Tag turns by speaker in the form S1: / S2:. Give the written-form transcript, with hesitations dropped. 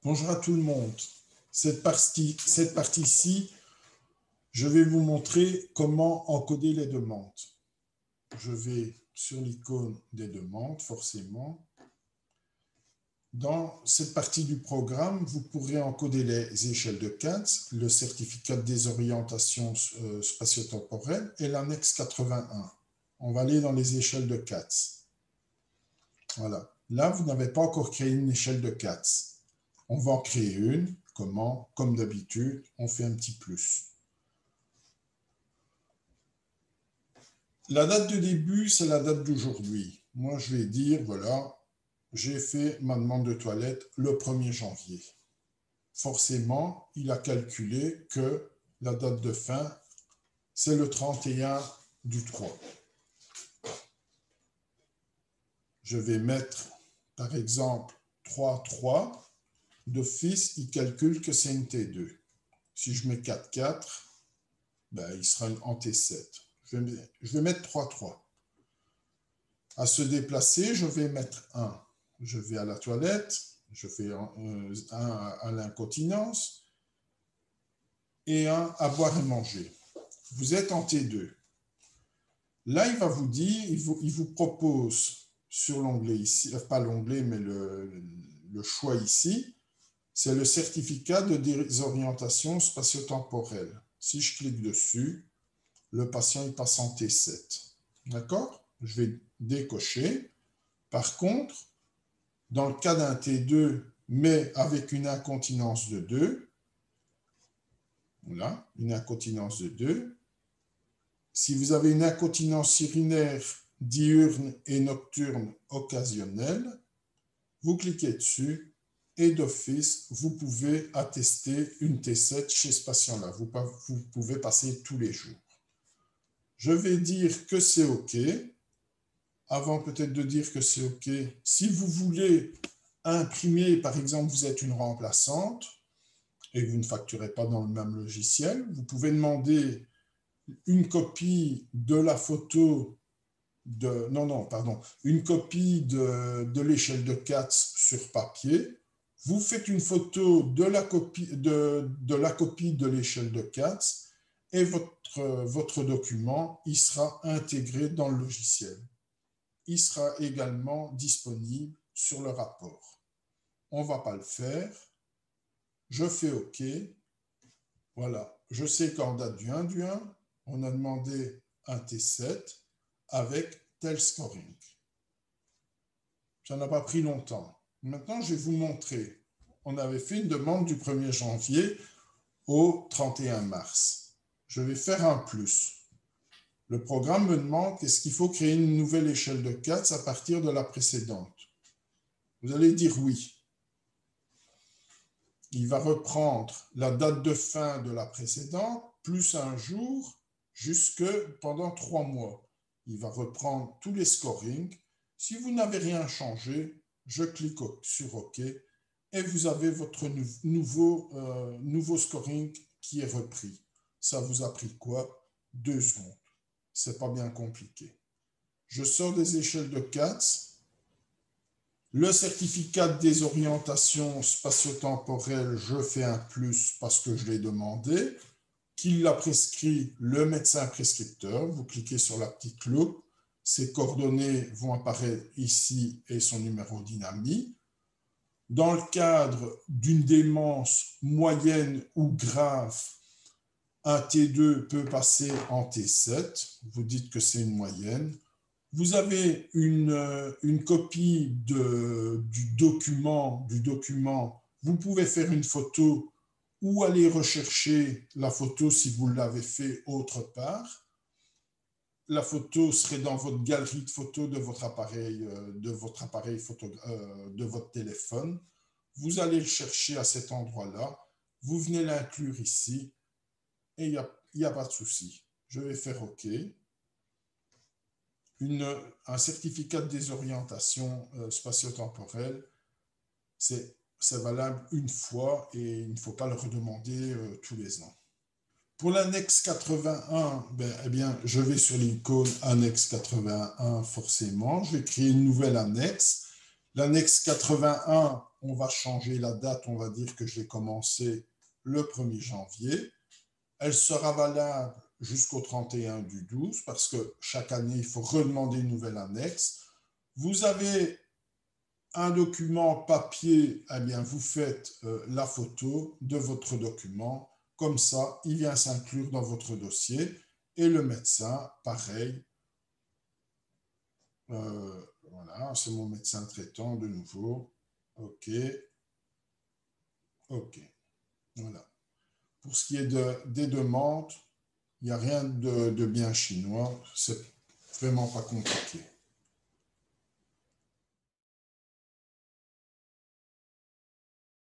S1: Bonjour à tout le monde. Cette partie-ci, je vais vous montrer comment encoder les demandes. Je vais sur l'icône des demandes, forcément. Dans cette partie du programme, vous pourrez encoder les échelles de Katz, le certificat de désorientation spatio-temporelle et l'annexe 81. On va aller dans les échelles de Katz. Voilà. Là, vous n'avez pas encore créé une échelle de Katz. On va en créer une. Comment? Comme d'habitude, on fait un petit plus. La date de début, c'est la date d'aujourd'hui. Moi, je vais dire, voilà, j'ai fait ma demande de toilette le 1er janvier. Forcément, il a calculé que la date de fin, c'est le 31 du 3. Je vais mettre, par exemple, 3,3. D'office, il calcule que c'est une T2. Si je mets 4,4, ben, il sera en T7. Je vais mettre 3,3. À se déplacer, je vais mettre 1. Je vais à la toilette, je fais 1 à l'incontinence et 1 à boire et manger. Vous êtes en T2. Là, il va vous dire, il vous propose sur l'onglet ici, pas l'onglet, mais le choix ici, c'est le certificat de désorientation spatio-temporelle. Si je clique dessus, le patient il passe en T7. D'accord? Je vais décocher. Par contre, dans le cas d'un T2, mais avec une incontinence de 2, voilà, une incontinence de 2, si vous avez une incontinence urinaire diurne et nocturne occasionnelle, vous cliquez dessus et d'office, vous pouvez attester une T7 chez ce patient-là. Vous pouvez passer tous les jours. Je vais dire que c'est OK. Avant peut-être de dire que c'est OK, si vous voulez imprimer, par exemple, vous êtes une remplaçante et vous ne facturez pas dans le même logiciel, vous pouvez demander une copie de la photo une copie de l'échelle de Katz sur papier. Vous faites une photo de la copie de l'échelle de Katz et votre document, il sera intégré dans le logiciel. Il sera également disponible sur le rapport. On ne va pas le faire. Je fais OK. Voilà. Je sais qu'en date du 1 du 1, on a demandé un T7 avec tel scoring. Ça n'a pas pris longtemps. Maintenant, je vais vous montrer. On avait fait une demande du 1er janvier au 31 mars. Je vais faire un plus. Le programme me demande est-ce qu'il faut créer une nouvelle échelle de Katz à partir de la précédente. Vous allez dire oui. Il va reprendre la date de fin de la précédente, plus un jour, jusque pendant 3 mois. Il va reprendre tous les scorings. Si vous n'avez rien changé, je clique sur OK et vous avez votre nouveau scoring qui est repris. Ça vous a pris quoi? 2 secondes. C'est pas bien compliqué. Je sors des échelles de Katz. Le certificat de désorientation spatio-temporelle, je fais un plus parce que je l'ai demandé. Qu'il l'a prescrit, le médecin prescripteur. Vous cliquez sur la petite loupe. Ses coordonnées vont apparaître ici et son numéro d'INAMI. Dans le cadre d'une démence moyenne ou grave, un T2 peut passer en T7. Vous dites que c'est une moyenne. Vous avez une copie du document. Vous pouvez faire une photo ou aller rechercher la photo si vous l'avez fait autre part. La photo serait dans votre galerie de photos de votre appareil photo, de votre téléphone. Vous allez le chercher à cet endroit-là. Vous venez l'inclure ici et il n'y a pas de souci. Je vais faire OK. Un certificat de désorientation spatio-temporelle, c'est valable une fois et il ne faut pas le redemander tous les ans. Pour l'annexe 81, eh bien, je vais sur l'icône annexe 81 forcément. Je vais créer une nouvelle annexe. L'annexe 81, on va changer la date, on va dire que je l'ai commencé le 1er janvier. Elle sera valable jusqu'au 31 du 12 parce que chaque année, il faut redemander une nouvelle annexe. Vous avez un document papier, eh bien, vous faites la photo de votre document. Comme ça, il vient s'inclure dans votre dossier. Et le médecin, pareil. Voilà, c'est mon médecin traitant de nouveau. OK. OK. Voilà. Pour ce qui est des demandes, il n'y a rien de bien chinois. C'est vraiment pas compliqué.